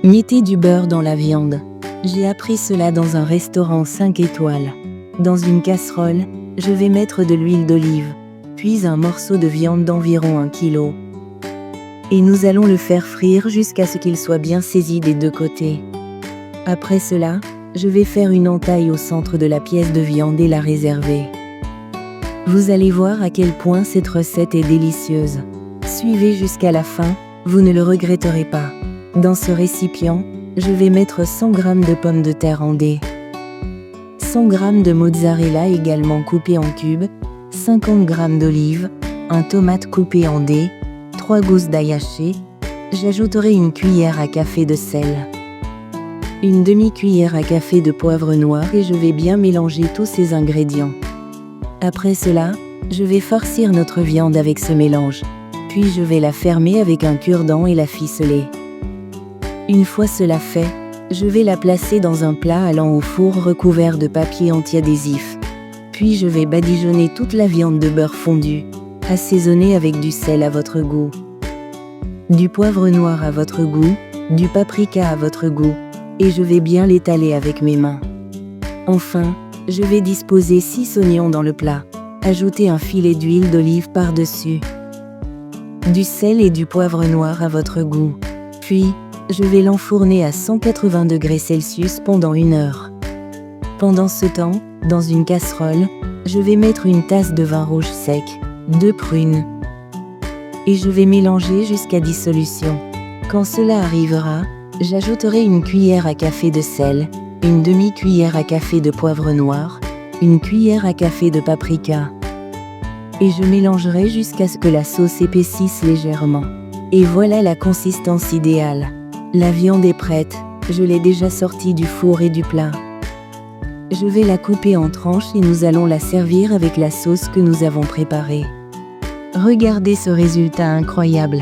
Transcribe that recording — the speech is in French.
Mettez du beurre dans la viande. J'ai appris cela dans un restaurant 5 étoiles. Dans une casserole, je vais mettre de l'huile d'olive, puis un morceau de viande d'environ 1 kg. Et nous allons le faire frire jusqu'à ce qu'il soit bien saisi des deux côtés. Après cela, je vais faire une entaille au centre de la pièce de viande et la réserver. Vous allez voir à quel point cette recette est délicieuse. Suivez jusqu'à la fin, vous ne le regretterez pas. Dans ce récipient, je vais mettre 100 g de pommes de terre en dés, 100 g de mozzarella également coupé en cubes, 50 g d'olives, un tomate coupé en dés, 3 gousses d'ail haché. J'ajouterai une cuillère à café de sel, une demi-cuillère à café de poivre noir et je vais bien mélanger tous ces ingrédients. Après cela, je vais farcir notre viande avec ce mélange, puis je vais la fermer avec un cure-dent et la ficeler. Une fois cela fait, je vais la placer dans un plat allant au four recouvert de papier anti-adhésif. Puis je vais badigeonner toute la viande de beurre fondu, assaisonner avec du sel à votre goût, du poivre noir à votre goût, du paprika à votre goût, et je vais bien l'étaler avec mes mains. Enfin, je vais disposer 6 oignons dans le plat, ajouter un filet d'huile d'olive par-dessus, du sel et du poivre noir à votre goût. Puis, je vais l'enfourner à 180 degrés Celsius pendant 1 heure. Pendant ce temps, dans une casserole, je vais mettre une tasse de vin rouge sec, 2 prunes, et je vais mélanger jusqu'à dissolution. Quand cela arrivera, j'ajouterai une cuillère à café de sel, une demi-cuillère à café de poivre noir, une cuillère à café de paprika. Et je mélangerai jusqu'à ce que la sauce épaississe légèrement. Et voilà la consistance idéale. La viande est prête, je l'ai déjà sortie du four et du plat. Je vais la couper en tranches et nous allons la servir avec la sauce que nous avons préparée. Regardez ce résultat incroyable.